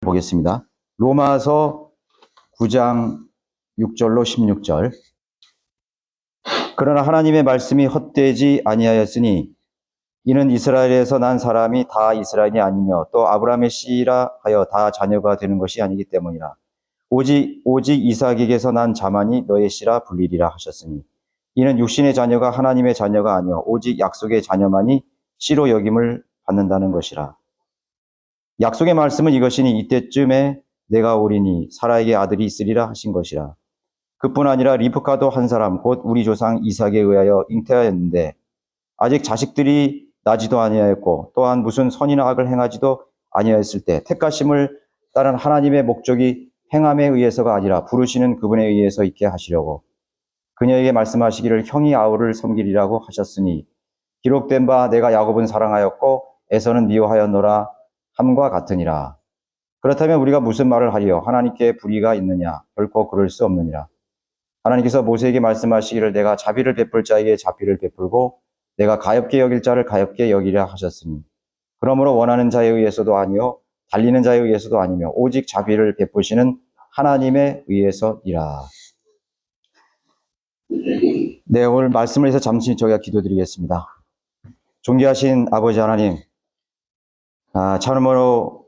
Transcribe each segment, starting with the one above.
보겠습니다. 로마서 9장 6절로 16절. 그러나 하나님의 말씀이 헛되지 아니하였으니 이는 이스라엘에서 난 사람이 다 이스라엘이 아니며 또 아브라함의 씨라 하여 다 자녀가 되는 것이 아니기 때문이라. 오직 이삭에게서 난 자만이 너의 씨라 불리리라 하셨으니 이는 육신의 자녀가 하나님의 자녀가 아니요 오직 약속의 자녀만이 씨로 여김을 받는다는 것이라. 약속의 말씀은 이것이니 이때쯤에 내가 오리니 사라에게 아들이 있으리라 하신 것이라. 그뿐 아니라 리브카도 한 사람 곧 우리 조상 이삭에 의하여 잉태하였는데 아직 자식들이 나지도 아니하였고 또한 무슨 선이나 악을 행하지도 아니하였을 때 택하심을 따른 하나님의 목적이 행함에 의해서가 아니라 부르시는 그분에 의해서 있게 하시려고 그녀에게 말씀하시기를 형이 아우를 섬기리라고 하셨으니 기록된 바 내가 야곱은 사랑하였고 에서는 미워하였노라 함과 같으니라. 그렇다면 우리가 무슨 말을 하리요? 하나님께 불의가 있느냐? 결코 그럴 수 없느니라. 하나님께서 모세에게 말씀하시기를 내가 자비를 베풀 자에게 자비를 베풀고 내가 가엾게 여길 자를 가엾게 여기려 하셨으니 그러므로 원하는 자에 의해서도 아니요 달리는 자에 의해서도 아니며 오직 자비를 베푸시는 하나님에 의해서니라. 네, 오늘 말씀을 해서 잠시 저희가 기도드리겠습니다. 존귀하신 아버지 하나님, 참으로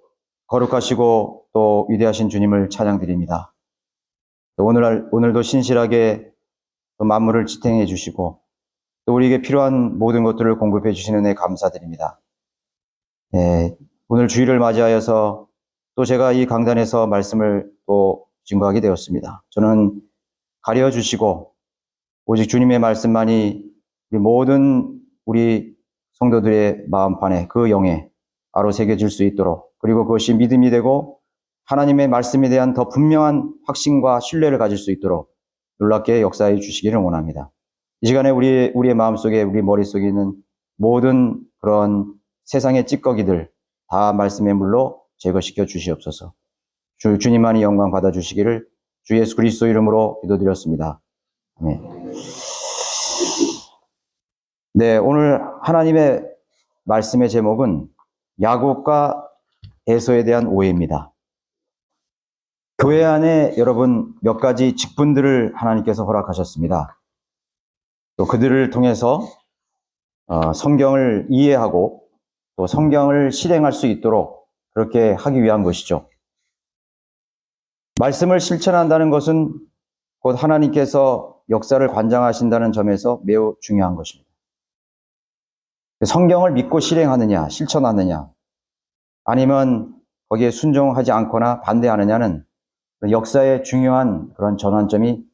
거룩하시고 또 위대하신 주님을 찬양드립니다. 오늘도 신실하게 만물을 지탱해 주시고 또 우리에게 필요한 모든 것들을 공급해 주시는 은혜 감사드립니다. 네, 오늘 주일을 맞이하여서 또 제가 이 강단에서 말씀을 또 증거하게 되었습니다. 저는 가려 주시고 오직 주님의 말씀만이 모든 우리 성도들의 마음판에 그 영에 바로 새겨질 수 있도록 그리고 그것이 믿음이 되고 하나님의 말씀에 대한 더 분명한 확신과 신뢰를 가질 수 있도록 놀랍게 역사해 주시기를 원합니다. 이 시간에 우리의 마음속에 우리 머릿속에 있는 모든 그런 세상의 찌꺼기들 다 말씀의 물로 제거시켜 주시옵소서. 주님만이 영광 받아주시기를 주 예수 그리스도 이름으로 기도드렸습니다. 아멘. 네, 오늘 하나님의 말씀의 제목은 야곱과 에서에 대한 오해입니다. 교회 안에 여러분 몇 가지 직분들을 하나님께서 허락하셨습니다. 또 그들을 통해서 성경을 이해하고 또 성경을 실행할 수 있도록 그렇게 하기 위한 것이죠. 말씀을 실천한다는 것은 곧 하나님께서 역사를 관장하신다는 점에서 매우 중요한 것입니다. 성경을 믿고 실행하느냐, 실천하느냐, 아니면 거기에 순종하지 않거나 반대하느냐는 역사의 중요한 그런 전환점이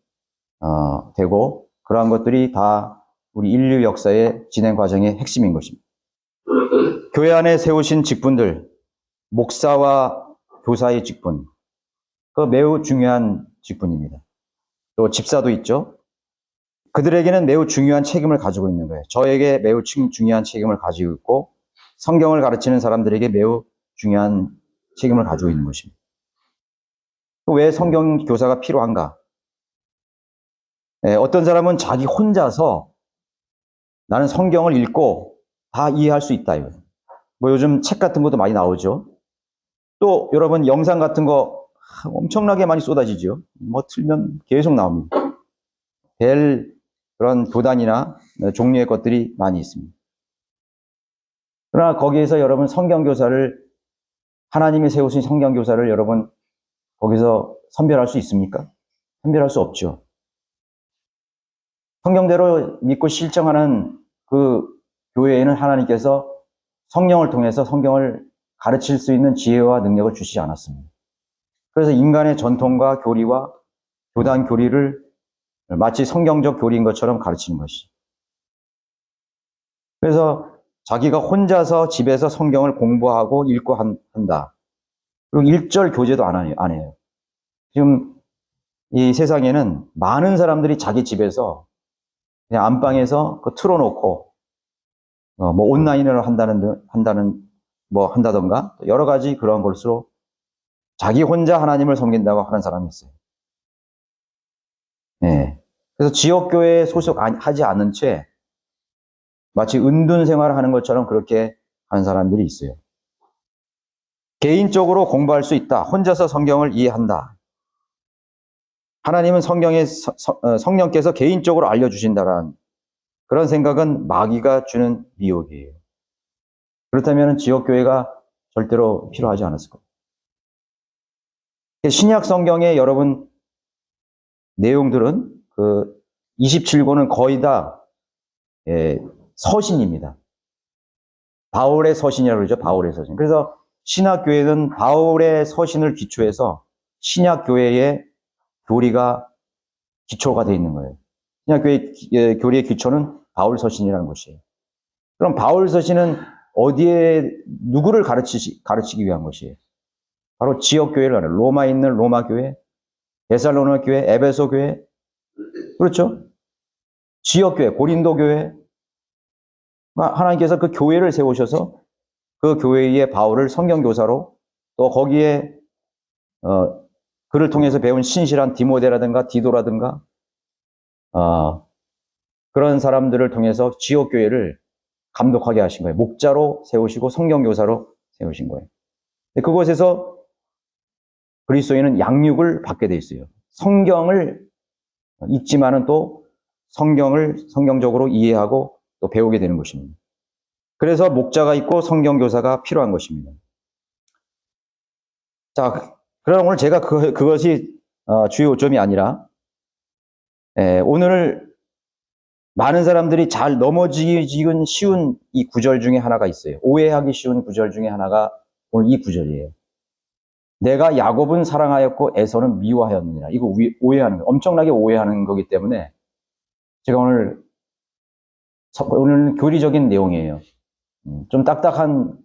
되고 그러한 것들이 다 우리 인류 역사의 진행 과정의 핵심인 것입니다. 교회 안에 세우신 직분들, 목사와 교사의 직분, 그 매우 중요한 직분입니다. 또 집사도 있죠. 그들에게는 매우 중요한 책임을 가지고 있는 거예요. 저에게 매우 중요한 책임을 가지고 있고 성경을 가르치는 사람들에게 매우 중요한 책임을 가지고 있는 것입니다. 왜 성경 교사가 필요한가? 어떤 사람은 자기 혼자서 나는 성경을 읽고 다 이해할 수 있다. 뭐 요즘 책 같은 것도 많이 나오죠. 또 여러분 영상 같은 거 엄청나게 많이 쏟아지죠. 뭐 틀면 계속 나옵니다. 별 그런 교단이나 종류의 것들이 많이 있습니다. 그러나 거기에서 여러분 성경교사를 하나님이 세우신 성경교사를 여러분 거기서 선별할 수 있습니까? 선별할 수 없죠. 성경대로 믿고 실정하는 그 교회에는 하나님께서 성령을 통해서 성경을 가르칠 수 있는 지혜와 능력을 주시지 않았습니다. 그래서 인간의 전통과 교리와 교단 교리를 마치 성경적 교리인 것처럼 가르치는 것이. 그래서 자기가 혼자서 집에서 성경을 공부하고 읽고 한다. 그리고 일절 교제도 안 해요. 지금 이 세상에는 많은 사람들이 자기 집에서 그냥 안방에서 그 틀어놓고 뭐 온라인으로 한다던가 여러 가지 그런 것으로 자기 혼자 하나님을 섬긴다고 하는 사람이 있어요. 네. 그래서 지역교회에 소속하지 않은 채 마치 은둔 생활을 하는 것처럼 그렇게 하는 사람들이 있어요. 개인적으로 공부할 수 있다. 혼자서 성경을 이해한다. 하나님은 성령께서 개인적으로 알려주신다라는 그런 생각은 마귀가 주는 미혹이에요. 그렇다면 지역교회가 절대로 필요하지 않았을 겁니다. 신약 성경의 여러분 내용들은 그 27권은 거의 다 서신입니다. 바울의 서신이라고 그러죠. 바울의 서신. 그래서 신약교회는 바울의 서신을 기초해서 신약교회의 교리가 기초가 되어 있는 거예요. 신약교회 교리의 기초는 바울 서신이라는 것이에요. 그럼 바울 서신은 어디에 누구를 가르치기 위한 것이에요? 바로 지역교회를 가르쳐요. 로마에 있는 로마 교회, 데살로니가 교회, 에베소 교회, 그렇죠? 지역교회, 고린도 교회. 하나님께서 그 교회를 세우셔서 그 교회의 바울을 성경교사로 또 거기에 그를 통해서 배운 신실한 디모데라든가 디도라든가 그런 사람들을 통해서 지역교회를 감독하게 하신 거예요. 목자로 세우시고 성경교사로 세우신 거예요. 그곳에서 그리스도인은 양육을 받게 돼 있어요. 성경을 읽지만은 또 성경을 성경적으로 이해하고 또 배우게 되는 것입니다. 그래서 목자가 있고 성경교사가 필요한 것입니다. 자, 그럼 오늘 제가 그것이 주요 요점이 아니라 오늘 많은 사람들이 잘 넘어지기 쉬운 이 구절 중에 하나가 있어요. 오해하기 쉬운 구절 중에 하나가 오늘 이 구절이에요. 내가 야곱은 사랑하였고 에서는 미워하였느니라. 이거 오해하는 거, 엄청나게 오해하는 거기 때문에 제가 오늘 교리적인 내용이에요. 좀 딱딱한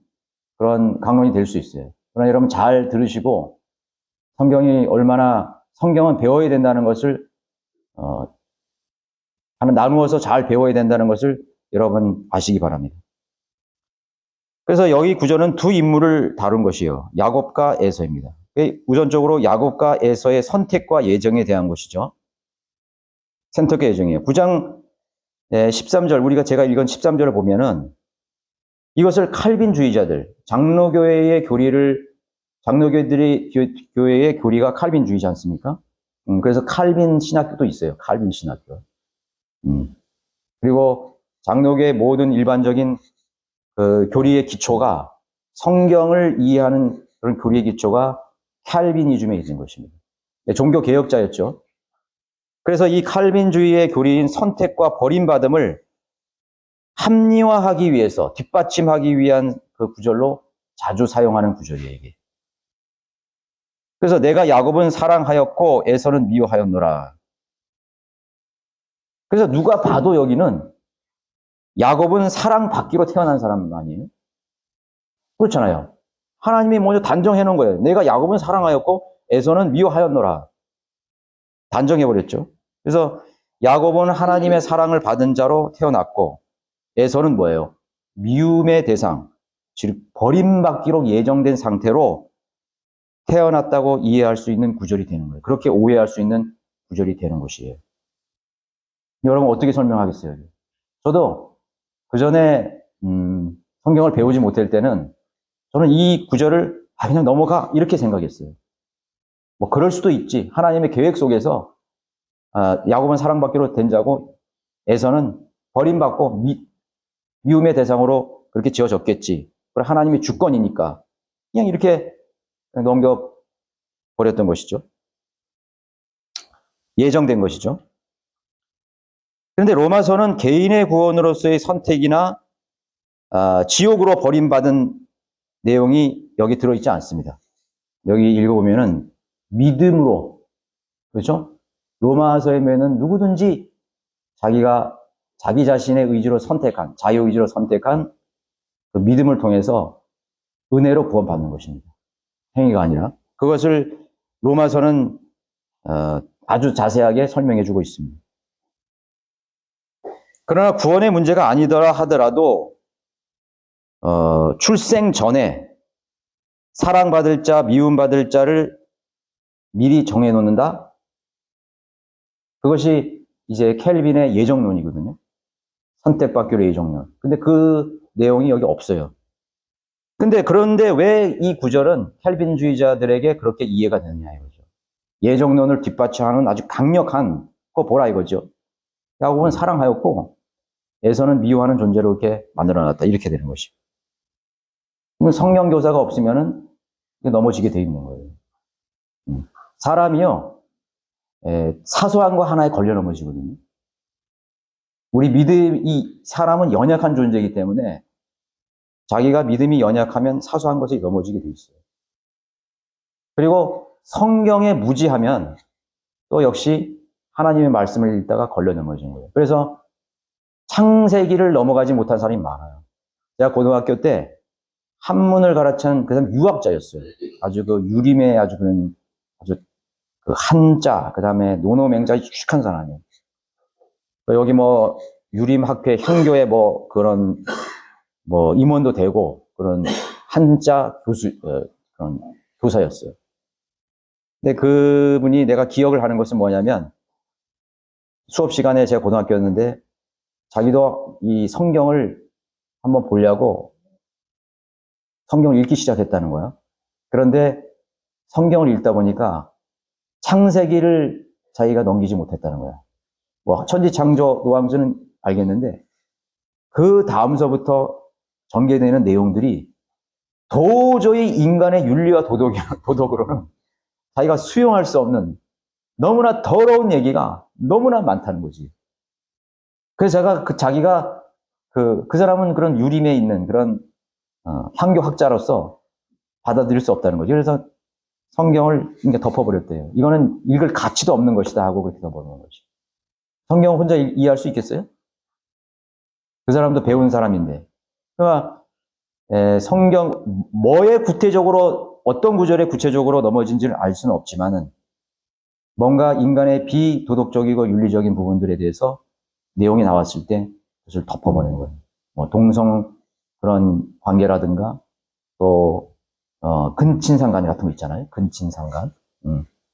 그런 강론이 될 수 있어요. 그러나 여러분 잘 들으시고 성경은 배워야 된다는 것을 나누어서 잘 배워야 된다는 것을 여러분 아시기 바랍니다. 그래서 여기 구절은 두 인물을 다룬 것이에요. 야곱과 에서입니다. 우선적으로 야곱과 에서의 선택과 예정에 대한 것이죠. 선택과 예정이에요. 9장 13절, 제가 읽은 13절을 보면은 이것을 칼빈주의자들, 장로교회의 교회의 교리가 칼빈주의지 않습니까? 그래서 칼빈 신학교도 있어요. 칼빈 신학교. 그리고 장로교의 모든 일반적인 그 교리의 기초가 성경을 이해하는 그런 교리의 기초가 칼빈이즘에 있는 것입니다. 종교 개혁자였죠. 그래서 이 칼빈주의의 교리인 선택과 버림받음을 합리화하기 위해서 뒷받침하기 위한 그 구절로 자주 사용하는 구절이에요, 이게. 그래서 내가 야곱은 사랑하였고 에서는 미워하였노라. 그래서 누가 봐도 여기는 야곱은 사랑받기로 태어난 사람 아니에요? 그렇잖아요. 하나님이 먼저 단정해 놓은 거예요. 내가 야곱은 사랑하였고 에서는 미워하였노라. 단정해버렸죠. 그래서 야곱은 하나님의 사랑을 받은 자로 태어났고 에서는 뭐예요? 미움의 대상, 즉 버림받기로 예정된 상태로 태어났다고 이해할 수 있는 구절이 되는 거예요. 그렇게 오해할 수 있는 구절이 되는 것이에요. 여러분 어떻게 설명하겠어요? 저도 그 전에 성경을 배우지 못할 때는 저는 이 구절을 그냥 넘어가 이렇게 생각했어요. 뭐 그럴 수도 있지. 하나님의 계획 속에서 야곱은 사랑받기로 된 자고 에서는 버림받고 미움의 대상으로 그렇게 지어졌겠지. 그리고 하나님의 주권이니까 그냥 이렇게 넘겨버렸던 것이죠. 예정된 것이죠. 그런데 로마서는 개인의 구원으로서의 선택이나 지옥으로 버림받은 내용이 여기 들어있지 않습니다. 여기 읽어보면은 믿음으로, 그렇죠? 로마서에 보면은 누구든지 자기 자신의 의지로 선택한, 자유의지로 선택한 그 믿음을 통해서 은혜로 구원받는 것입니다. 행위가 아니라. 그것을 로마서는 아주 자세하게 설명해 주고 있습니다. 그러나 구원의 문제가 아니더라 하더라도 출생 전에 사랑받을 자, 미움받을 자를 미리 정해놓는다? 그것이 이제 켈빈의 예정론이거든요. 선택받기로 예정론. 근데 그 내용이 여기 없어요. 그런데 왜 이 구절은 켈빈주의자들에게 그렇게 이해가 되느냐 이거죠. 예정론을 뒷받침하는 아주 강력한 거 보라 이거죠. 야곱은 사랑하였고 에서는 미워하는 존재로 이렇게 만들어놨다 이렇게 되는 것이죠. 성경 교사가 없으면은 넘어지게 돼 있는 거예요. 사람이요 사소한 거 하나에 걸려 넘어지거든요. 우리 이 사람은 연약한 존재이기 때문에 자기가 믿음이 연약하면 사소한 것에 넘어지게 돼 있어요. 그리고 성경에 무지하면 또 역시 하나님의 말씀을 읽다가 걸려 넘어지는 거예요. 그래서 창세기를 넘어가지 못한 사람이 많아요. 제가 고등학교 때 한문을 가르친 그 사람 유학자였어요. 아주 그 유림의 아주 그 한자, 그 다음에 노노맹자 익숙한 사람이에요. 여기 뭐 유림학회 향교에 뭐 그런 뭐 임원도 되고 그런 한자 그런 교사였어요. 근데 그분이 내가 기억을 하는 것은 뭐냐면 수업 시간에 제가 고등학교였는데 자기도 이 성경을 한번 보려고 성경을 읽기 시작했다는 거야. 그런데 성경을 읽다 보니까 창세기를 자기가 넘기지 못했다는 거야. 뭐 천지창조 노항수는 알겠는데 그 다음서부터 전개되는 내용들이 도저히 인간의 윤리와 도덕으로는 자기가 수용할 수 없는 너무나 더러운 얘기가 너무나 많다는 거지. 그래서 제가 자기가 그 사람은 그런 유림에 있는 그런 향교학자로서 받아들일 수 없다는 거죠. 그래서 성경을 이렇게 덮어버렸대요. 이거는 읽을 가치도 없는 것이다 하고 그렇게 덮어버리는 거지. 성경 혼자 이해할 수 있겠어요? 그 사람도 배운 사람인데. 그러니까 성경 뭐에 구체적으로 어떤 구절에 구체적으로 넘어진지를 알 수는 없지만은 뭔가 인간의 비도덕적이고 윤리적인 부분들에 대해서 내용이 나왔을 때 그것을 덮어버리는 거예요. 뭐 동성 그런 관계라든가 또 근친상간 같은 거 있잖아요. 근친상간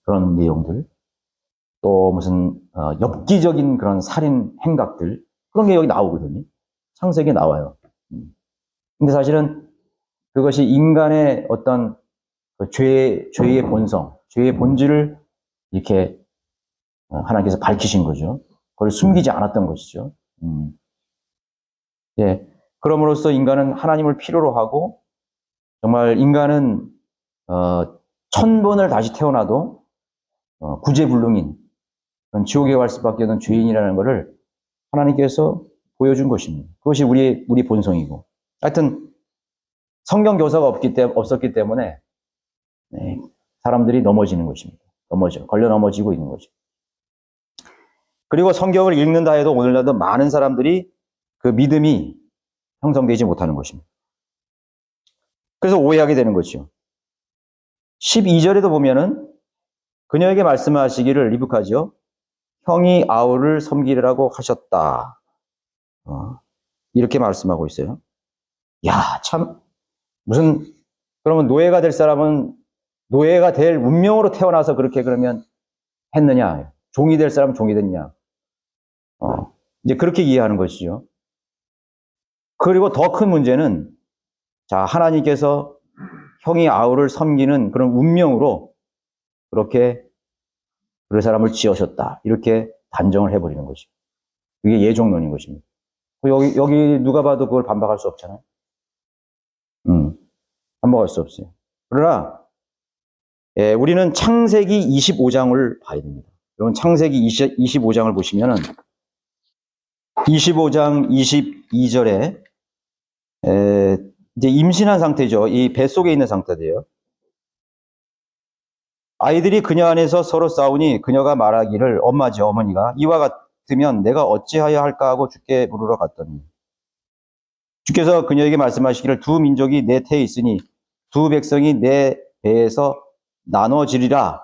그런 내용들 또 무슨 엽기적인 그런 살인 행각들 그런 게 여기 나오거든요. 창세기에 나와요. 근데 사실은 그것이 인간의 어떤 그 죄의 본성, 죄의 본질을 이렇게 하나님께서 밝히신 거죠. 그걸 숨기지 않았던 것이죠. 예. 그럼으로써 인간은 하나님을 필요로 하고 정말 인간은 1000번을 다시 태어나도 구제불능인 그런 지옥에 갈 수밖에 없는 죄인이라는 것을 하나님께서 보여준 것입니다. 그것이 우리 본성이고. 하여튼 성경 교사가 없었기 때문에 사람들이 넘어지는 것입니다. 걸려 넘어지고 있는 거죠. 그리고 성경을 읽는다 해도 오늘날도 많은 사람들이 그 믿음이 형성되지 못하는 것입니다. 그래서 오해하게 되는 거죠. 12절에도 보면은 그녀에게 말씀하시기를 리브카죠. 형이 아우를 섬기라고 하셨다. 이렇게 말씀하고 있어요. 야, 참 그러면 노예가 될 사람은 노예가 될 운명으로 태어나서 그렇게 그러면 했느냐? 종이 될 사람은 종이 됐냐? 이제 그렇게 이해하는 것이죠. 그리고 더 큰 문제는 자, 하나님께서 형이 아우를 섬기는 그런 운명으로 그렇게 그 사람을 지으셨다. 이렇게 단정을 해버리는 것이죠. 이게 예종론인 것입니다. 여기 누가 봐도 그걸 반박할 수 없잖아요. 반박할 수 없어요. 그러나 우리는 창세기 25장을 봐야 됩니다. 여러분 창세기 25장을 보시면은 25장 22절에 이제 임신한 상태죠. 이 뱃속에 있는 상태인데요. 아이들이 그녀 안에서 서로 싸우니 그녀가 말하기를 어머니가 이와 같으면 내가 어찌하여 할까 하고 주께 물으러 갔더니 주께서 그녀에게 말씀하시기를 두 민족이 내 태에 있으니 두 백성이 내 배에서 나눠지리라.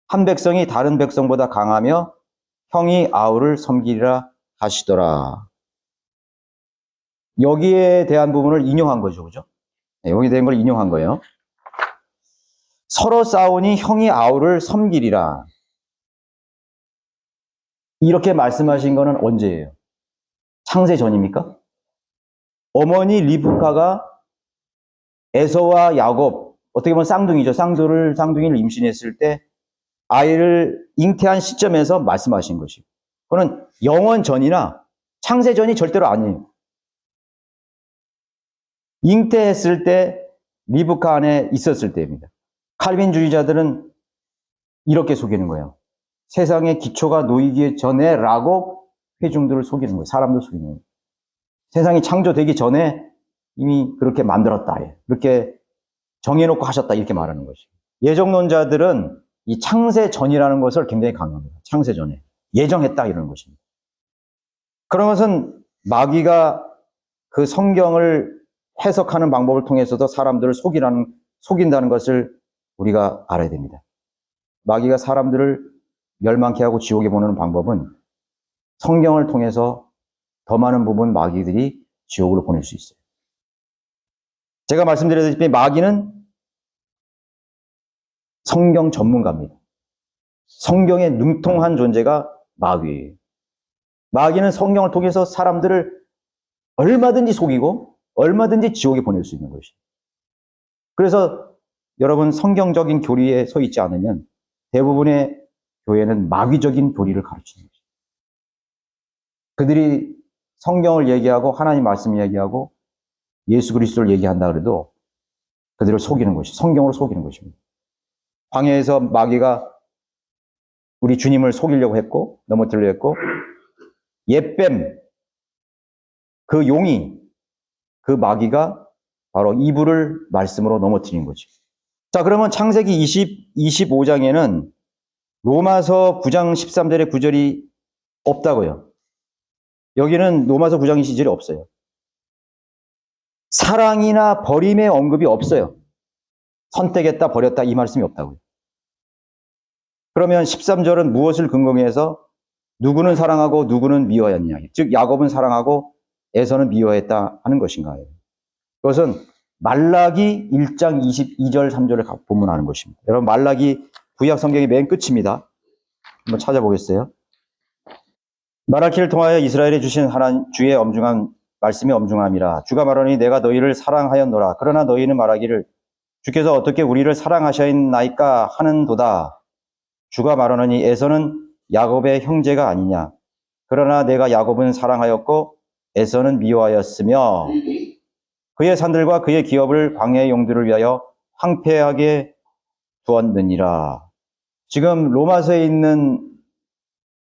한 백성이 다른 백성보다 강하며 형이 아우를 섬기리라 하시더라. 여기에 대한 부분을 인용한 거죠. 그죠? 네, 여기에 대한 걸 인용한 거예요. 서로 싸우니 형이 아우를 섬기리라. 이렇게 말씀하신 거는 언제예요? 창세 전입니까? 어머니 리브카가 에서와 야곱, 어떻게 보면 쌍둥이죠. 쌍둥이를 임신했을 때 아이를 잉태한 시점에서 말씀하신 것이고, 그거는 영원 전이나 창세 전이 절대로 아니에요. 잉태했을 때 리브카 안에 있었을 때입니다. 칼빈주의자들은 이렇게 속이는 거예요. 세상의 기초가 놓이기 전에 라고 회중들을 속이는 거예요. 사람들 속이는 거예요. 세상이 창조되기 전에 이미 그렇게 만들었다. 그렇게 정해놓고 하셨다. 이렇게 말하는 것이에요. 예정론자들은 이 창세 전이라는 것을 굉장히 강조합니다. 창세 전에. 예정했다. 이러는 것입니다. 그런 것은 마귀가 그 성경을 해석하는 방법을 통해서도 사람들을 속인다는 것을 우리가 알아야 됩니다. 마귀가 사람들을 멸망케 하고 지옥에 보내는 방법은 성경을 통해서 더 많은 부분 마귀들이 지옥으로 보낼 수 있어요. 제가 말씀드렸다시피 마귀는 성경 전문가입니다. 성경에 능통한 존재가 마귀예요. 마귀는 성경을 통해서 사람들을 얼마든지 속이고 얼마든지 지옥에 보낼 수 있는 것이에요. 그래서 여러분 성경적인 교리에 서 있지 않으면 대부분의 교회는 마귀적인 교리를 가르치는 것이에요. 그들이 성경을 얘기하고 하나님 말씀 얘기하고 예수 그리스도를 얘기한다 그래도 그들을 속이는 것이 성경으로 속이는 것입니다. 광야에서 마귀가 우리 주님을 속이려고 했고 넘어뜨리려고 했고 옛뱀 그 용이 그 마귀가 바로 이불을 말씀으로 넘어뜨린 거죠. 자, 그러면 창세기 25장에는 로마서 9장 13절의 구절이 없다고요. 여기는 로마서 9장 시절이 없어요. 사랑이나 버림의 언급이 없어요. 선택했다, 버렸다 이 말씀이 없다고요. 그러면 13절은 무엇을 근거로 해서 누구는 사랑하고 누구는 미워했냐. 즉 야곱은 사랑하고 에서는 미워했다 하는 것인가요? 그것은 말라기 1장 22절 3절을 보면 아는 것입니다. 여러분 말라기 구약 성경의 맨 끝입니다. 한번 찾아보겠어요. 말라기를 통하여 이스라엘에 주신 하나님 주의 엄중한 말씀이 엄중함이라. 주가 말하니 내가 너희를 사랑하였노라. 그러나 너희는 말하기를 주께서 어떻게 우리를 사랑하셨나이까 하는도다. 주가 말하노니 에서는 야곱의 형제가 아니냐. 그러나 내가 야곱은 사랑하였고 에서는 미워하였으며 그의 산들과 그의 기업을 광야의 용도를 위하여 황폐하게 두었느니라. 지금 로마서에 있는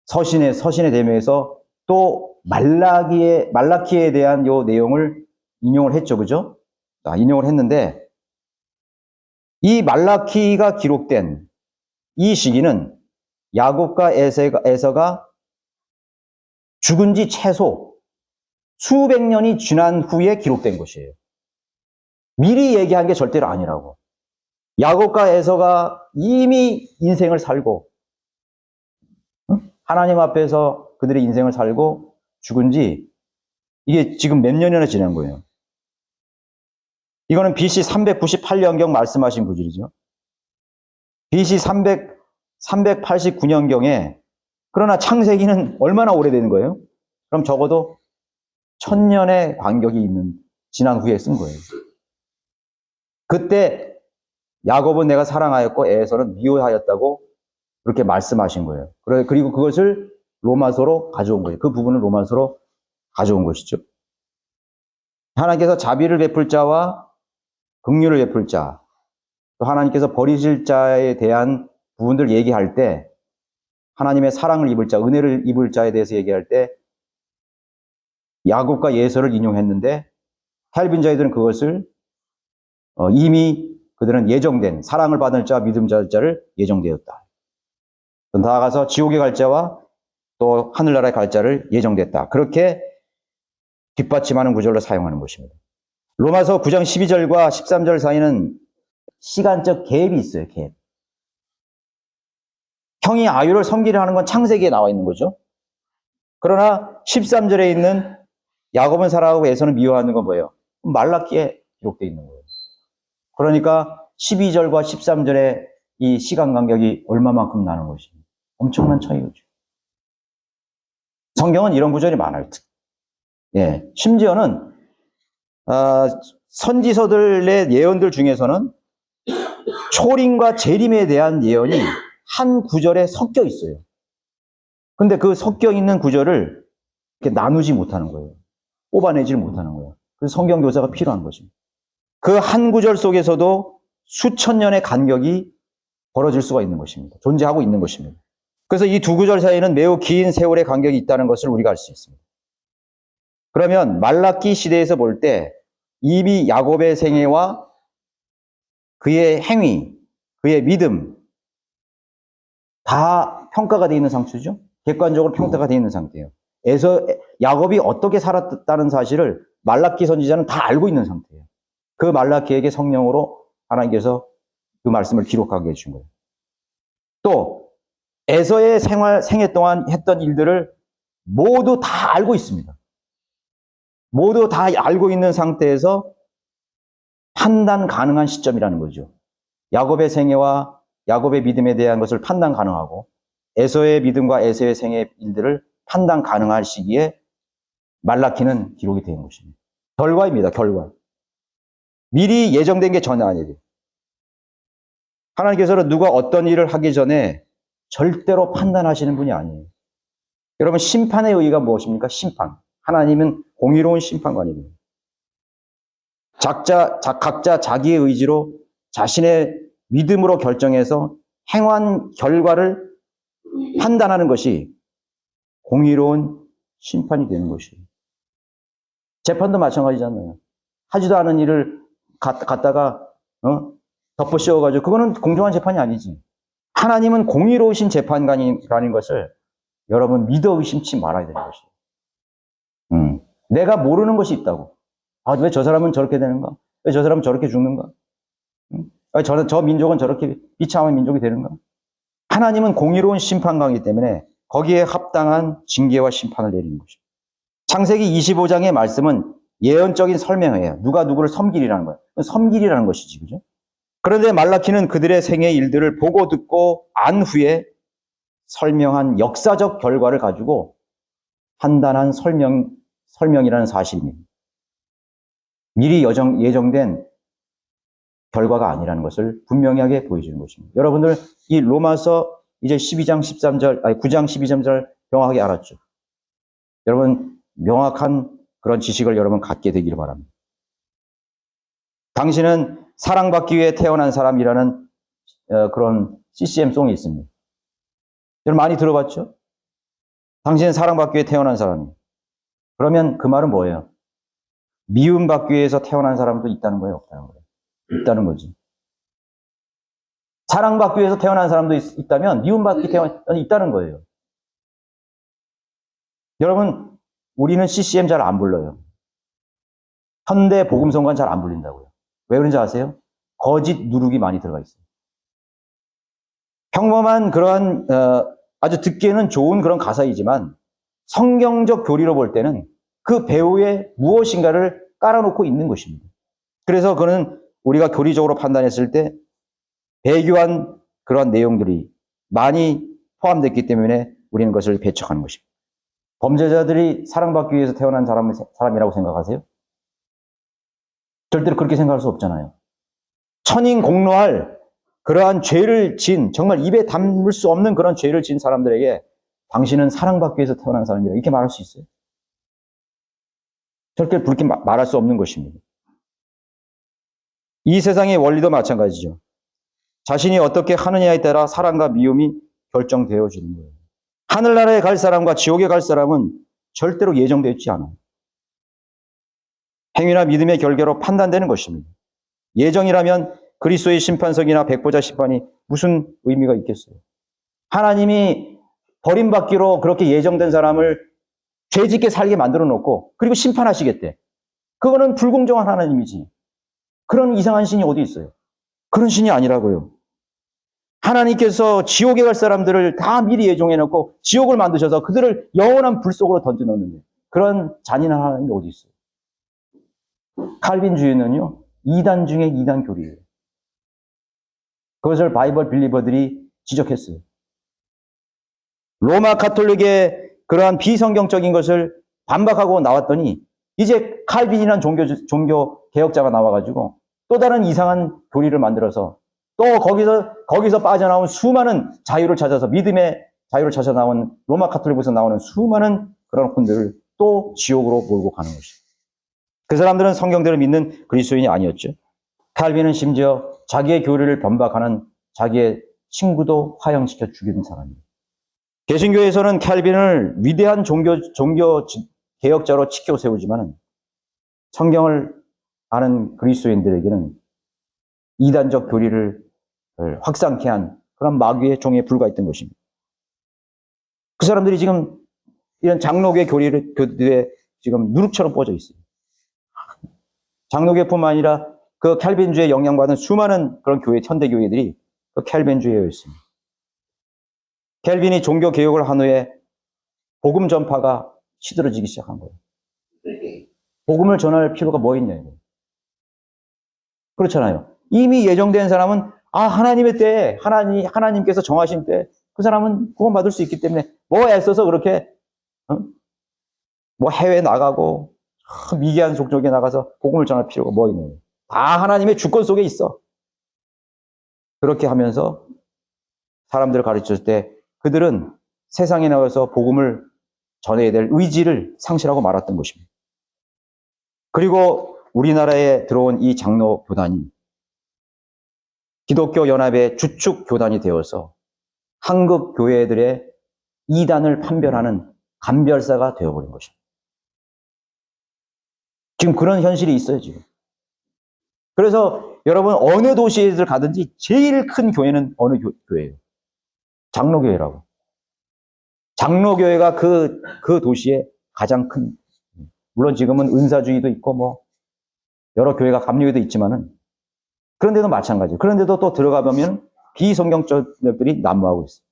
서신의 대명에서 또 말라키에 대한 요 내용을 인용을 했죠. 그죠? 인용을 했는데 이 말라키가 기록된 이 시기는 야곱과 에서가 죽은 지 최소 수백 년이 지난 후에 기록된 것이에요. 미리 얘기한 게 절대로 아니라고. 야곱과 에서가 이미 인생을 살고 하나님 앞에서 그들의 인생을 살고 죽은 지 이게 지금 몇 년이나 지난 거예요. 이거는 BC 398년경 말씀하신 구절이죠. BC 389년경에 그러나 창세기는 얼마나 오래되는 거예요? 그럼 적어도 1000년의 간격이 지난 후에 쓴 거예요. 그때 야곱은 내가 사랑하였고 에서는 미워하였다고 그렇게 말씀하신 거예요. 그리고 그것을 로마서로 가져온 거예요. 그 부분을 로마서로 가져온 것이죠. 하나님께서 자비를 베풀 자와 긍휼을 베풀 자, 또 하나님께서 버리실 자에 대한 부분들 얘기할 때 하나님의 사랑을 입을 자, 은혜를 입을 자에 대해서 얘기할 때 야곱과 에서를 인용했는데 칼빈자들은 그것을 이미 그들은 예정된 사랑을 받을 자, 믿음자 자를 예정되었다. 나아가서 지옥에 갈 자와 또 하늘나라에 갈 자를 예정됐다. 그렇게 뒷받침하는 구절로 사용하는 것입니다. 로마서 9장 12절과 13절 사이는 시간적 갭이 있어요. 갭. 형이 아유를 섬기려 하는 건 창세기에 나와 있는 거죠. 그러나 13절에 있는 야곱은 사랑하고 에서는 미워하는 건 뭐예요? 말라기에 기록되어 있는 거예요. 그러니까 12절과 13절의 이 시간 간격이 얼마만큼 나는 것입니다. 엄청난 차이죠. 성경은 이런 구절이 많아요. 예, 심지어는 선지서들의 예언들 중에서는 초림과 재림에 대한 예언이 한 구절에 섞여 있어요. 근데 그 섞여 있는 구절을 이렇게 나누지 못하는 거예요. 뽑아내질 못하는 거예요. 그래서 성경 교사가 필요한 거죠. 그 한 구절 속에서도 수천 년의 간격이 벌어질 수가 있는 것입니다. 존재하고 있는 것입니다. 그래서 이 두 구절 사이에는 매우 긴 세월의 간격이 있다는 것을 우리가 알 수 있습니다. 그러면 말라기 시대에서 볼 때 이미 야곱의 생애와 그의 행위, 그의 믿음 다 평가가 되어 있는 상태죠. 객관적으로 평가가 되어 있는 상태예요. 야곱이 어떻게 살았다는 사실을 말라기 선지자는 다 알고 있는 상태예요. 그 말라기에게 성령으로 하나님께서 그 말씀을 기록하게 해준 거예요. 또 에서의 생애 동안 했던 일들을 모두 다 알고 있습니다. 모두 다 알고 있는 상태에서 판단 가능한 시점이라는 거죠. 야곱의 생애와 야곱의 믿음에 대한 것을 판단 가능하고 에서의 믿음과 에서의 생애 일들을 판단 가능한 시기에 말라기는 기록이 된 것입니다. 결과입니다. 결과. 미리 예정된 게 전혀 아니에요. 하나님께서는 누가 어떤 일을 하기 전에 절대로 판단하시는 분이 아니에요. 여러분, 심판의 의의가 무엇입니까? 심판. 하나님은 공의로운 심판관이에요. 각자 자기의 의지로 자신의 믿음으로 결정해서 행한 결과를 판단하는 것이 공의로운 심판이 되는 것이에요. 재판도 마찬가지잖아요. 하지도 않은 일을 갖다가 덮어 씌워가지고 그거는 공정한 재판이 아니지. 하나님은 공의로우신 재판관이라는 것을 여러분 믿어 의심치 말아야 되는 것이에요. 내가 모르는 것이 있다고. 아, 왜 저 사람은 저렇게 되는가? 왜 저 사람은 저렇게 죽는가? 왜 저 민족은 저렇게 비참한 민족이 되는가? 하나님은 공의로운 심판관이기 때문에 거기에 합당한 징계와 심판을 내리는 것입니다. 창세기 25장의 말씀은 예언적인 설명이에요. 누가 누구를 섬기리라는 거예요. 섬기리라는 것이지, 그죠? 그런데 말라기는 그들의 생애 일들을 보고 듣고 안 후에 설명한 역사적 결과를 가지고 판단한 설명이라는 사실입니다. 미리 예정된 결과가 아니라는 것을 분명하게 보여주는 것입니다. 여러분들 이 로마서 이제 9장 12절 명확하게 알았죠. 여러분 명확한 그런 지식을 여러분 갖게 되기를 바랍니다. 당신은 사랑받기 위해 태어난 사람이라는 그런 CCM 송이 있습니다. 여러분 많이 들어봤죠? 당신은 사랑받기 위해 태어난 사람이에요. 그러면 그 말은 뭐예요? 미움받기 위해서 태어난 사람도 있다는 거예요? 없다는 거예요? 있다는 거지. 사랑받기 위해서 태어난 사람도 있다면 미움받기 있다는 거예요. 여러분, 우리는 CCM 잘 안 불러요. 현대 복음성관 잘 안 불린다고요. 왜 그런지 아세요? 거짓 누룩이 많이 들어가 있어요. 평범한 그러한 아주 듣기에는 좋은 그런 가사이지만 성경적 교리로 볼 때는 그 배우에 무엇인가를 깔아놓고 있는 것입니다. 그래서 그는 우리가 교리적으로 판단했을 때 배교한 그러한 내용들이 많이 포함됐기 때문에 우리는 그것을 배척하는 것입니다. 범죄자들이 사랑받기 위해서 태어난 사람이라고 생각하세요? 절대로 그렇게 생각할 수 없잖아요. 천인공노할 그러한 죄를 지은, 정말 입에 담을 수 없는 그런 죄를 지은 사람들에게 당신은 사랑받기 위해서 태어난 사람이라 이렇게 말할 수 있어요? 절대 그렇게 말할 수 없는 것입니다. 이 세상의 원리도 마찬가지죠. 자신이 어떻게 하느냐에 따라 사랑과 미움이 결정되어지는 거예요. 하늘나라에 갈 사람과 지옥에 갈 사람은 절대로 예정되어 있지 않아요. 행위나 믿음의 결과로 판단되는 것입니다. 예정이라면 그리스도의 심판석이나 백보자 심판이 무슨 의미가 있겠어요? 하나님이 버림받기로 그렇게 예정된 사람을 죄짓게 살게 만들어 놓고 그리고 심판하시겠대. 그거는 불공정한 하나님이지. 그런 이상한 신이 어디 있어요? 그런 신이 아니라고요. 하나님께서 지옥에 갈 사람들을 다 미리 예정해 놓고 지옥을 만드셔서 그들을 영원한 불 속으로 던져 놓는데 그런 잔인한 하나님이 어디 있어요? 칼빈주의는요, 2단 중에 2단 교리예요. 그것을 바이블 빌리버들이 지적했어요. 로마 가톨릭의 그러한 비성경적인 것을 반박하고 나왔더니 이제 칼빈이라는 종교 개혁자가 나와가지고 또 다른 이상한 교리를 만들어서 또 거기서 빠져나온 수많은 자유를 찾아서 믿음의 자유를 찾아 나온 로마 카톨릭에서 나오는 수많은 그런 혼들을 또 지옥으로 몰고 가는 것이죠. 그 사람들은 성경대로 믿는 그리스도인이 아니었죠. 칼빈은 심지어 자기의 교리를 변박하는 자기의 친구도 화형시켜 죽이는 사람이에요. 개신교에서는 칼빈을 위대한 종교 개혁자로 치켜 세우지만 성경을 아는 그리스도인들에게는 이단적 교리를 확산케 한 그런 마귀의 종에 불과했던 것입니다. 그 사람들이 지금 이런 장로교의 교리에 지금 누룩처럼 뻗어 있어요. 장로교뿐만 아니라 그 칼빈주의에 영향받은 수많은 그런 현대 교회들이 그 칼빈주의였습니다. 캘빈이 종교 개혁을 한 후에 복음 전파가 시들어지기 시작한 거예요. 복음을 전할 필요가 뭐 있냐고. 그렇잖아요. 이미 예정된 사람은 하나님의 때에 하나님께서 정하신 때 그 사람은 구원받을 수 있기 때문에 뭐 애써서 그렇게 뭐 해외 나가고 미개한 속족에 나가서 복음을 전할 필요가 뭐 있냐고. 다 하나님의 주권 속에 있어. 그렇게 하면서 사람들을 가르쳤을 때 그들은 세상에 나와서 복음을 전해야 될 의지를 상실하고 말았던 것입니다. 그리고 우리나라에 들어온 이 장로 교단이 기독교 연합의 주축 교단이 되어서 한국 교회들의 이단을 판별하는 감별사가 되어버린 것입니다. 지금 그런 현실이 있어요, 지금. 그래서 여러분 어느 도시에 가든지 제일 큰 교회는 어느 교회예요? 장로교회라고. 장로교회가 그 도시의 가장 큰, 물론 지금은 은사주의도 있고 뭐 여러 교회가 감리교회도 있지만은 그런데도 마찬가지예요. 그런데도 또 들어가 보면 비성경적들이 난무하고 있어요.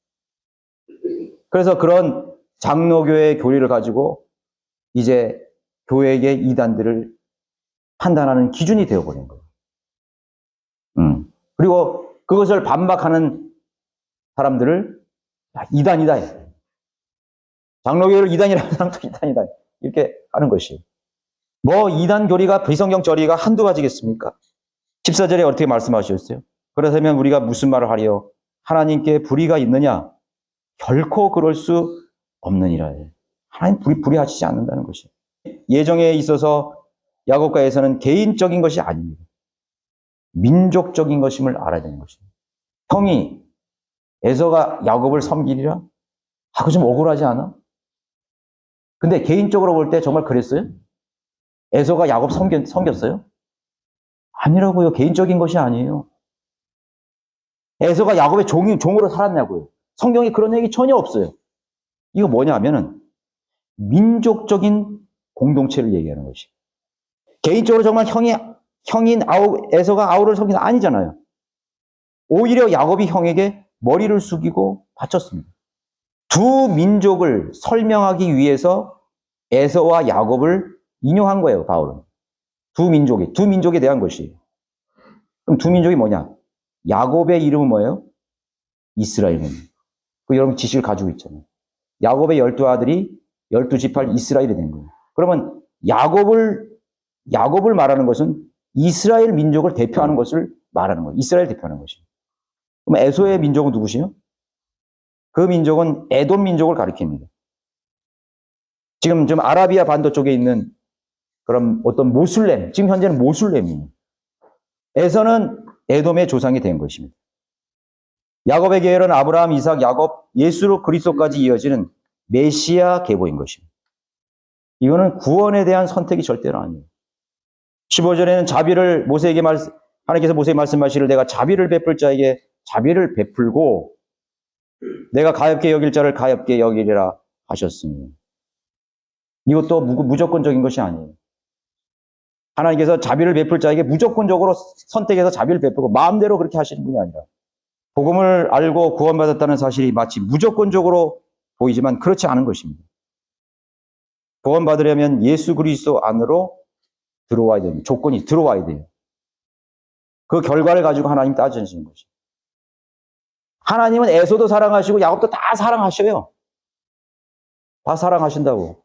그래서 그런 장로교회의 교리를 가지고 이제 교회의 이단들을 판단하는 기준이 되어버린 거예요. 그리고 그것을 반박하는 사람들을 이단이다. 장로교회를 이단이라는 사람도 이단이다. 이렇게 하는 것이. 뭐 이단 교리가 비성경 교리가 한두 가지겠습니까? 14절에 어떻게 말씀하셨어요? 그렇다면 우리가 무슨 말을 하리요? 하나님께 불의가 있느냐? 결코 그럴 수 없느니라. 하나님 불의하시지 않는다는 것이. 예정에 있어서 야곱과 에서는 개인적인 것이 아닙니다. 민족적인 것임을 알아야 되는 것입니다. 형이 에서가 야곱을 섬기리라? 그거 좀 억울하지 않아? 근데 개인적으로 볼 때 정말 그랬어요? 에서가 야곱 섬겼어요? 아니라고요. 개인적인 것이 아니에요. 에서가 야곱의 종으로 살았냐고요. 성경에 그런 얘기 전혀 없어요. 이거 뭐냐 하면은 민족적인 공동체를 얘기하는 것이. 개인적으로 정말 형인 에서가 아우를 섬기는 아니잖아요. 오히려 야곱이 형에게 머리를 숙이고 바쳤습니다. 두 민족을 설명하기 위해서 에서와 야곱을 인용한 거예요, 바울은. 두 민족에 대한 것이에요. 그럼 두 민족이 뭐냐? 야곱의 이름은 뭐예요? 이스라엘입니다. 그 여러분 지식을 가지고 있잖아요. 야곱의 12아들이 12지파 이스라엘이 된 거예요. 그러면 야곱을 말하는 것은 이스라엘 민족을 대표하는 것을 말하는 거예요. 이스라엘 대표하는 것이에요. 그럼 에소의 민족은 누구시요? 그 민족은 에돔 민족을 가리킵니다. 지금 좀 아라비아 반도 쪽에 있는 그런 어떤 모슬렘, 지금 현재는 모슬렘이에요. 에서는 에돔의 조상이 된 것입니다. 야곱의 계열은 아브라함, 이삭, 야곱, 예수로 그리스도까지 이어지는 메시아 계보인 것입니다. 이거는 구원에 대한 선택이 절대로 아니에요. 15절에는 하나님께서 모세에게 말씀하시기를 내가 자비를 베풀 자에게 자비를 베풀고 내가 가엾게 여길 자를 가엾게 여기리라 하셨으니 이것도 무조건적인 것이 아니에요. 하나님께서 자비를 베풀 자에게 무조건적으로 선택해서 자비를 베풀고 마음대로 그렇게 하시는 분이 아니라 복음을 알고 구원받았다는 사실이 마치 무조건적으로 보이지만 그렇지 않은 것입니다. 구원받으려면 예수 그리스도 안으로 들어와야 됩니다. 조건이 들어와야 돼요. 그 결과를 가지고 하나님 따지시는 것이죠. 하나님은 에서도 사랑하시고 야곱도 다 사랑하셔요. 다 사랑하신다고.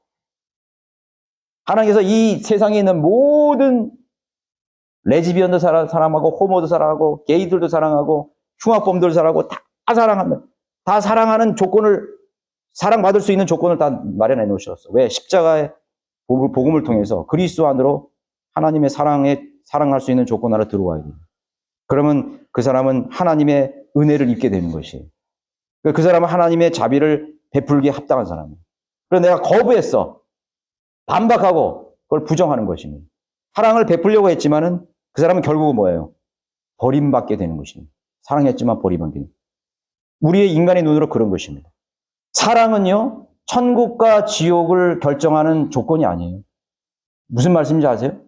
하나님께서 이 세상에 있는 모든 레즈비언도 사랑하고, 호모도 사랑하고, 게이들도 사랑하고, 흉악범들도 사랑하고, 다 사랑한다. 다 사랑하는 조건을, 사랑받을 수 있는 조건을 다 마련해 놓으셨어. 왜? 십자가의 복음을 통해서 그리스도 안으로 하나님의 사랑할 수 있는 조건 안으로 들어와야 돼요. 그러면 그 사람은 하나님의 은혜를 입게 되는 것이에요. 그 사람은 하나님의 자비를 베풀기에 합당한 사람이에요. 그래서 내가 거부했어. 반박하고 그걸 부정하는 것입니다. 사랑을 베풀려고 했지만은 그 사람은 결국은 뭐예요? 버림받게 되는 것입니다. 사랑했지만 버림받게 되는. 우리의 인간의 눈으로 그런 것입니다. 사랑은요, 천국과 지옥을 결정하는 조건이 아니에요. 무슨 말씀인지 아세요?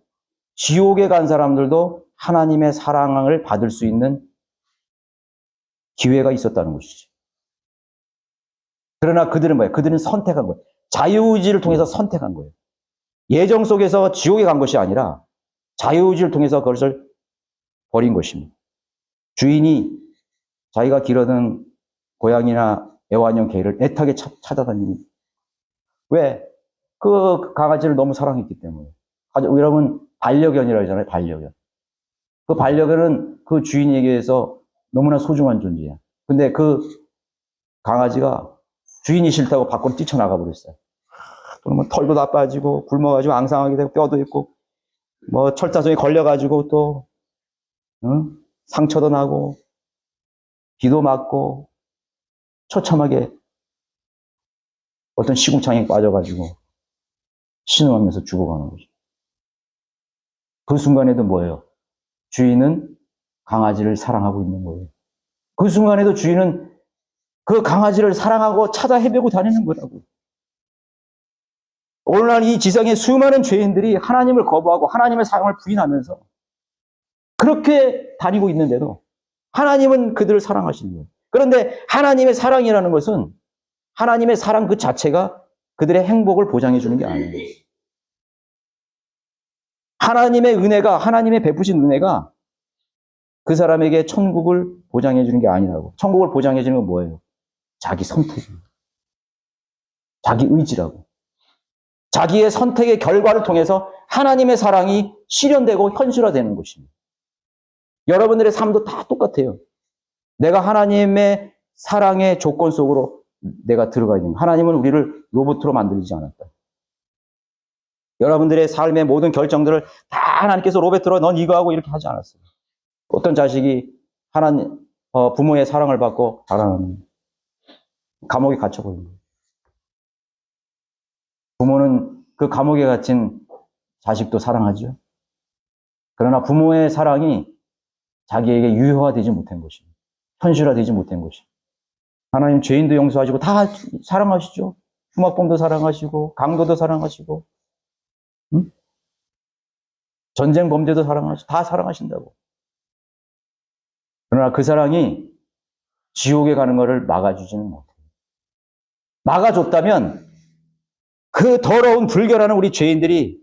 지옥에 간 사람들도 하나님의 사랑을 받을 수 있는 기회가 있었다는 것이죠. 그러나 그들은 뭐예요? 그들은 선택한 거예요. 자유의지를 통해서 선택한 거예요. 예정 속에서 지옥에 간 것이 아니라 자유의지를 통해서 그것을 버린 것입니다. 주인이 자기가 기르던 고양이나 애완용 개를 애타게 찾아다닙니다. 왜? 그 강아지를 너무 사랑했기 때문에. 여러분, 반려견이라고 하잖아요, 반려견. 그 반려견은 그 주인에게서 너무나 소중한 존재야. 근데 그 강아지가 주인이 싫다고 밖으로 뛰쳐나가 버렸어요. 그러면 털도 다 빠지고, 굶어가지고 앙상하게 되고, 뼈도 있고, 뭐 철사선에 걸려가지고 또, 상처도 나고, 비도 맞고, 처참하게 어떤 시궁창에 빠져가지고, 신음하면서 죽어가는 거죠. 그 순간에도 뭐예요? 주인은 강아지를 사랑하고 있는 거예요. 그 순간에도 주인은 그 강아지를 사랑하고 찾아 헤매고 다니는 거라고. 오늘날 이 지상의 수많은 죄인들이 하나님을 거부하고 하나님의 사랑을 부인하면서 그렇게 다니고 있는데도 하나님은 그들을 사랑하시는 거예요. 그런데 하나님의 사랑이라는 것은 하나님의 사랑 그 자체가 그들의 행복을 보장해 주는 게 아니에요. 하나님의 은혜가, 하나님의 베푸신 은혜가 그 사람에게 천국을 보장해 주는 게 아니라고. 천국을 보장해 주는 건 뭐예요? 자기 선택입니다. 자기 의지라고. 자기의 선택의 결과를 통해서 하나님의 사랑이 실현되고 현실화되는 것입니다. 여러분들의 삶도 다 똑같아요. 내가 하나님의 사랑의 조건 속으로 내가 들어가야 됩니다. 하나님은 우리를 로봇으로 만들지 않았다. 여러분들의 삶의 모든 결정들을 다 하나님께서 로봇으로 넌 이거 하고 이렇게 하지 않았어요. 어떤 자식이 부모의 사랑을 받고 자라나는 감옥에 갇혀버린 거예요. 부모는 그 감옥에 갇힌 자식도 사랑하죠. 그러나 부모의 사랑이 자기에게 유효화되지 못한 것입니다. 현실화되지 못한 것입니다. 하나님 죄인도 용서하시고 다 사랑하시죠. 흉악범도 사랑하시고 강도도 사랑하시고 전쟁 범죄도 사랑하시고 다 사랑하신다고. 그러나 그 사랑이 지옥에 가는 것을 막아주지는 못해요. 막아줬다면 그 더러운 불결하는 우리 죄인들이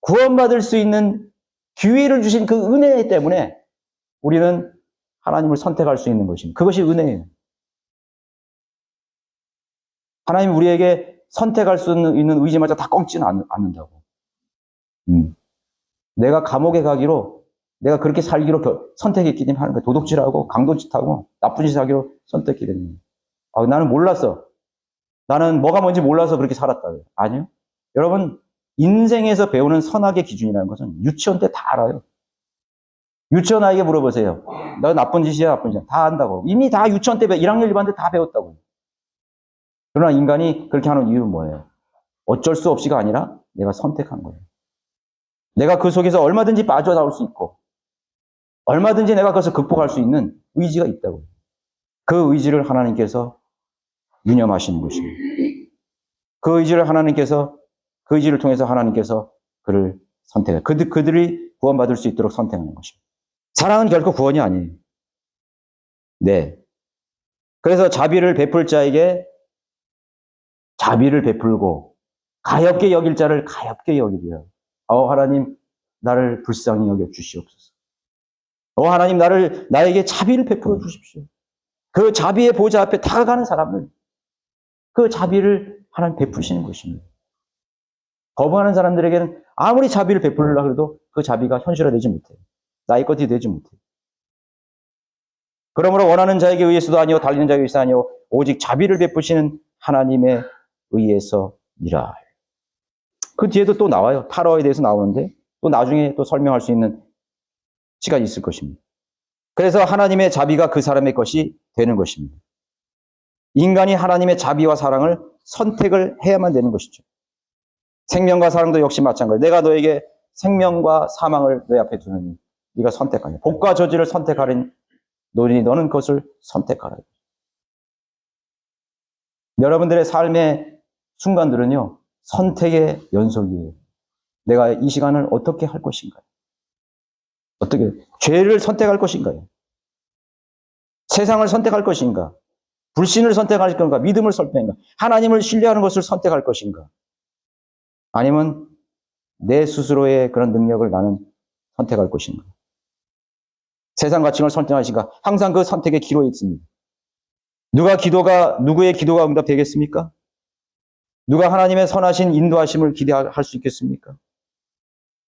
구원받을 수 있는 기회를 주신 그 은혜 때문에 우리는 하나님을 선택할 수 있는 것입니다. 그것이 은혜예요. 하나님 우리에게 선택할 수 있는 의지마저 다 꺾지는 않는다고. 내가 감옥에 가기로, 내가 그렇게 살기로 선택했기 때문에 하는 거예요. 도둑질하고 강도짓하고 나쁜 짓 하기로 선택했기 때문에. 나는 몰랐어. 나는 뭐가 뭔지 몰라서 그렇게 살았다고요. 아니요. 여러분, 인생에서 배우는 선악의 기준이라는 것은 유치원 때 다 알아요. 유치원 아이에게 물어보세요. 너 나쁜 짓이야, 나쁜 짓이야. 다 안다고. 이미 다 유치원 때 1학년 1반 때 다 배웠다고. 그러나 인간이 그렇게 하는 이유는 뭐예요? 어쩔 수 없이가 아니라 내가 선택한 거예요. 내가 그 속에서 얼마든지 빠져나올 수 있고 얼마든지 내가 그것을 극복할 수 있는 의지가 있다고. 그 의지를 하나님께서 유념하시는 것입니다. 그 의지를 통해서 하나님께서 그를 선택해요. 그들이 구원받을 수 있도록 선택하는 것입니다. 사랑은 결코 구원이 아니에요. 네. 그래서 자비를 베풀 자에게 자비를 베풀고 가엾게 여길 자를 가엾게 여기리라. 하나님 나를 불쌍히 여겨 주시옵소서. 하나님 나에게 자비를 베풀어 주십시오. 그 자비의 보좌 앞에 다가가는 사람을 그 자비를 하나님 베푸시는 것입니다. 거부하는 사람들에게는 아무리 자비를 베풀으려고 해도 그 자비가 현실화되지 못해요. 나의 것이 되지 못해. 그러므로 원하는 자에게 의해서도 아니요 달리는 자에게 의해서 아니요 오직 자비를 베푸시는 하나님에 의해서이라. 그 뒤에도 또 나와요. 타락에 대해서 나오는데 또 나중에 또 설명할 수 있는 시간이 있을 것입니다. 그래서 하나님의 자비가 그 사람의 것이 되는 것입니다. 인간이 하나님의 자비와 사랑을 선택을 해야만 되는 것이죠. 생명과 사랑도 역시 마찬가지예요. 내가 너에게 생명과 사망을 내 앞에 두느니 네가 선택하냐. 복과 저주를 선택하려니 너는 그것을 선택하라. 여러분들의 삶의 순간들은요, 선택의 연속이에요. 내가 이 시간을 어떻게 할 것인가요? 어떻게, 죄를 선택할 것인가요? 세상을 선택할 것인가? 불신을 선택할 건가? 믿음을 선택할까? 하나님을 신뢰하는 것을 선택할 것인가? 아니면 내 스스로의 그런 능력을 나는 선택할 것인가? 세상 가치를 선택하신가? 항상 그 선택의 기로에 있습니다. 누구의 기도가 응답되겠습니까? 누가 하나님의 선하신 인도하심을 기대할 수 있겠습니까?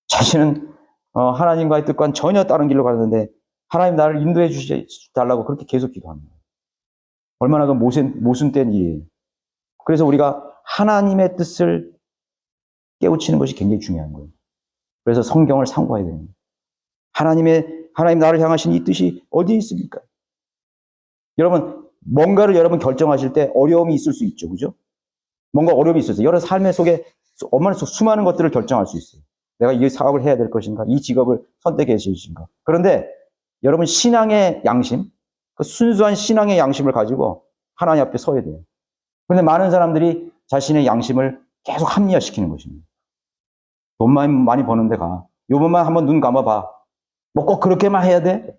자신은 하나님과의 뜻과는 전혀 다른 길로 가는데 하나님 나를 인도해 주시달라고 그렇게 계속 기도합니다. 얼마나 그 모순된 일이에요. 그래서 우리가 하나님의 뜻을 깨우치는 것이 굉장히 중요한 거예요. 그래서 성경을 상고해야 됩니다. 하나님 나를 향하신 이 뜻이 어디에 있습니까? 여러분, 뭔가를 여러분 결정하실 때 어려움이 있을 수 있죠. 그죠? 뭔가 어려움이 있어서 여러 삶의 속에 얼마나 수많은 것들을 결정할 수 있어요. 내가 이 사업을 해야 될 것인가? 이 직업을 선택해야 될 것인가? 그런데 여러분 신앙의 양심, 그 순수한 신앙의 양심을 가지고 하나님 앞에 서야 돼요. 그런데 많은 사람들이 자신의 양심을 계속 합리화시키는 것입니다. 돈 많이 버는데 가. 요번만 한번 눈 감아봐. 뭐 꼭 그렇게만 해야 돼?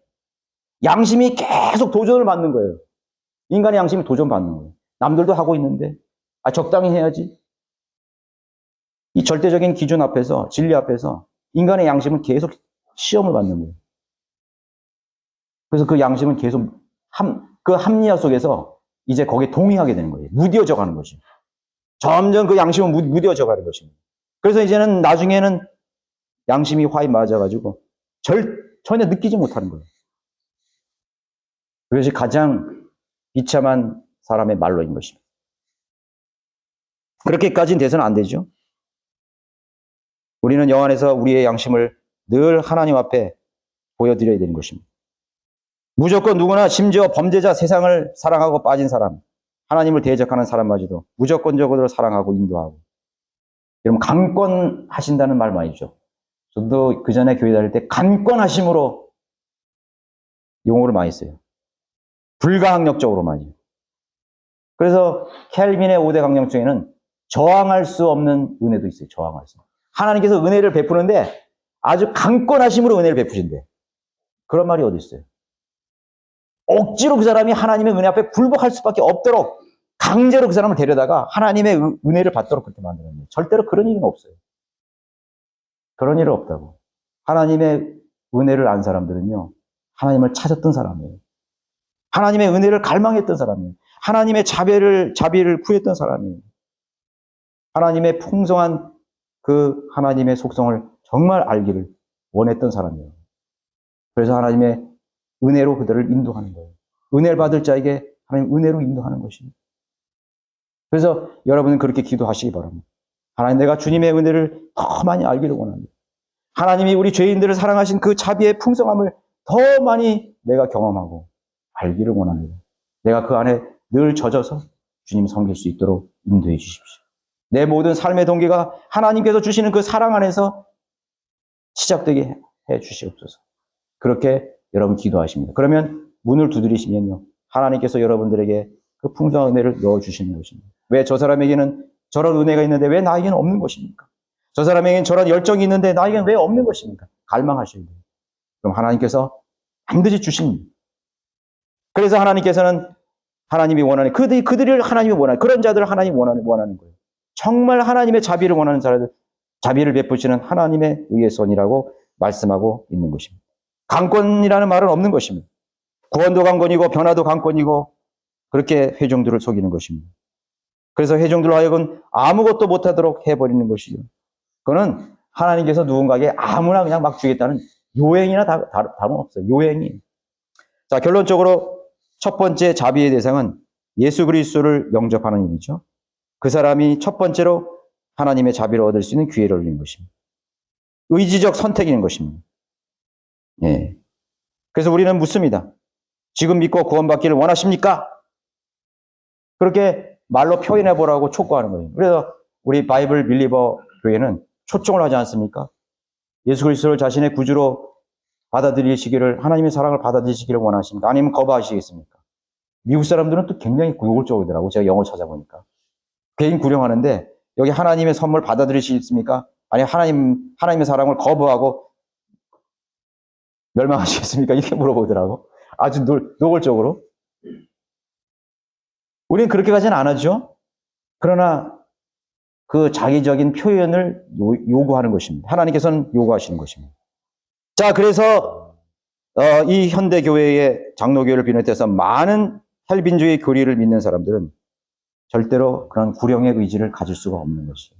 양심이 계속 도전을 받는 거예요. 인간의 양심이 도전받는 거예요. 남들도 하고 있는데 적당히 해야지. 이 절대적인 기준 앞에서, 진리 앞에서 인간의 양심은 계속 시험을 받는 거예요. 그래서 그 양심은 계속 그 합리화 속에서 이제 거기에 동의하게 되는 거예요. 무뎌져 가는 것이에요. 점점 그 양심은 무뎌져 가는 것입니다. 그래서 이제는 나중에는 양심이 화에 맞아가지고 전혀 느끼지 못하는 거예요. 그것이 가장 비참한 사람의 말로인 것입니다. 그렇게까지는 돼서는 안 되죠. 우리는 영 안에서 우리의 양심을 늘 하나님 앞에 보여드려야 되는 것입니다. 무조건 누구나 심지어 범죄자 세상을 사랑하고 빠진 사람, 하나님을 대적하는 사람마저도 무조건적으로 사랑하고 인도하고. 여러분 강권하신다는 말 많이 있죠. 저도 그 전에 교회 다닐 때 강권하심으로 용어를 많이 써요. 불가항력적으로 많이. 그래서 켈빈의 5대 강령 중에는 저항할 수 없는 은혜도 있어요. 저항할 수. 하나님께서 은혜를 베푸는데 아주 강권하심으로 은혜를 베푸신대. 그런 말이 어디 있어요? 억지로 그 사람이 하나님의 은혜 앞에 굴복할 수밖에 없도록 강제로 그 사람을 데려다가 하나님의 은혜를 받도록 그렇게 만드는 거예요. 절대로 그런 일은 없어요. 그런 일은 없다고. 하나님의 은혜를 안 사람들은요, 하나님을 찾았던 사람이에요. 하나님의 은혜를 갈망했던 사람이에요. 하나님의 자비를 구했던 사람이에요. 하나님의 풍성한 그 하나님의 속성을 정말 알기를 원했던 사람이에요. 그래서 하나님의 은혜로 그들을 인도하는 거예요. 은혜를 받을 자에게 하나님 은혜로 인도하는 것입니다. 그래서 여러분은 그렇게 기도하시기 바랍니다. 하나님, 내가 주님의 은혜를 더 많이 알기를 원합니다. 하나님이 우리 죄인들을 사랑하신 그 자비의 풍성함을 더 많이 내가 경험하고 알기를 원합니다. 내가 그 안에 늘 젖어서 주님 섬길 수 있도록 인도해 주십시오. 내 모든 삶의 동기가 하나님께서 주시는 그 사랑 안에서 시작되게 해 주시옵소서. 그렇게 여러분 기도하십니다. 그러면 문을 두드리시면요, 하나님께서 여러분들에게 그 풍성한 은혜를 넣어주시는 것입니다. 왜 저 사람에게는 저런 은혜가 있는데 왜 나에게는 없는 것입니까? 저 사람에게는 저런 열정이 있는데 나에게는 왜 없는 것입니까? 갈망하셔야 돼요. 그럼 하나님께서 반드시 주십니다. 그래서 하나님께서는 하나님이 원하는, 그들을 하나님이 원하는, 그런 자들을 하나님이 원하는 거예요. 정말 하나님의 자비를 원하는 자들, 자비를 베푸시는 하나님의 의의 손이라고 말씀하고 있는 것입니다. 강권이라는 말은 없는 것입니다. 구원도 강권이고 변화도 강권이고 그렇게 회중들을 속이는 것입니다. 그래서 회중들로 하여금 아무것도 못하도록 해버리는 것이죠. 그거는 하나님께서 누군가에게 아무나 그냥 막 주겠다는 요행이나 다름없어요. 요행이. 자, 결론적으로 첫 번째 자비의 대상은 예수 그리스도를 영접하는 일이죠. 그 사람이 첫 번째로 하나님의 자비를 얻을 수 있는 기회를 얻는 것입니다. 의지적 선택인 것입니다. 예. 그래서 우리는 묻습니다. 지금 믿고 구원받기를 원하십니까? 그렇게 말로 표현해 보라고 촉구하는 거예요. 그래서 우리 바이블 빌리버 교회는 초청을 하지 않습니까? 예수 그리스도를 자신의 구주로 받아들이시기를, 하나님의 사랑을 받아들이시기를 원하십니까? 아니면 거부하시겠습니까? 미국 사람들은 또 굉장히 노골적이더라고요. 제가 영어 찾아보니까. 괜히 구령하는데, 여기 하나님의 선물 받아들이시겠습니까? 아니, 하나님의 사랑을 거부하고 멸망하시겠습니까? 이렇게 물어보더라고. 아주 노골적으로. 우리는 그렇게까지는 안 하죠. 그러나 그 자기적인 표현을 요구하는 것입니다. 하나님께서는 요구하시는 것입니다. 자, 그래서 이 현대교회의 장로교회를 비롯해서 많은 헬빈주의 교리를 믿는 사람들은 절대로 그런 구령의 의지를 가질 수가 없는 것이에요.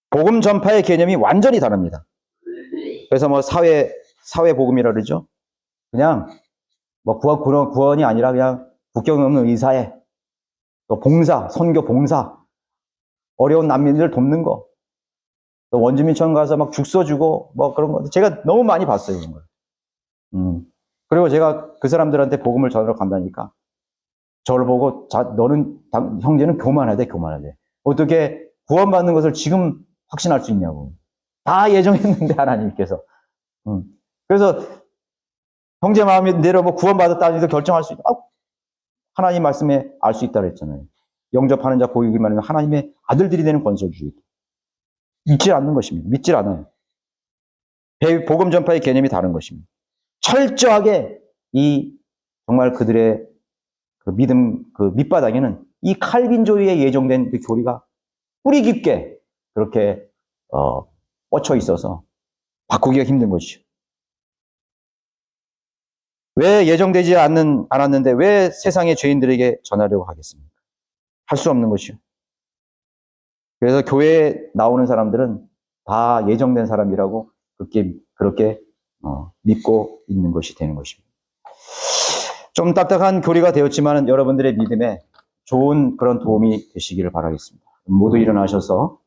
복음 전파의 개념이 완전히 다릅니다. 그래서 뭐 사회 복음이라 그러죠. 그냥 뭐 구원이 아니라 그냥 국경 없는 의사에 또 봉사, 선교 봉사, 어려운 난민들 돕는 거, 또 원주민청 가서 막 죽 써주고 뭐 그런 거 제가 너무 많이 봤어요, 그런 걸. 그리고 제가 그 사람들한테 복음을 전하러 간다니까 저를 보고 너는 형제는 교만해야 돼. 어떻게 구원받는 것을 지금 확신할 수 있냐고. 다 예정했는데 하나님께서. 그래서 형제 마음대로 뭐 구원받았다는 도 결정할 수 있다. 하나님 말씀에 알 수 있다 그랬잖아요. 영접하는 자 보이기만 하면 하나님의 아들들이 되는 권세를 주겠다. 믿지 않는 것입니다. 믿지 않아요. 복음 전파의 개념이 다른 것입니다. 철저하게 정말 그들의 그 믿음, 그 밑바닥에는 이 칼빈주의에 예정된 그 교리가 뿌리 깊게 그렇게 뻗쳐 있어서 바꾸기가 힘든 것이죠. 왜 예정되지 않았는데 왜 세상의 죄인들에게 전하려고 하겠습니까? 할 수 없는 것이죠. 그래서 교회에 나오는 사람들은 다 예정된 사람이라고 그렇게 믿고 있는 것이 되는 것입니다. 좀 딱딱한 교리가 되었지만 여러분들의 믿음에 좋은 그런 도움이 되시기를 바라겠습니다. 모두 일어나셔서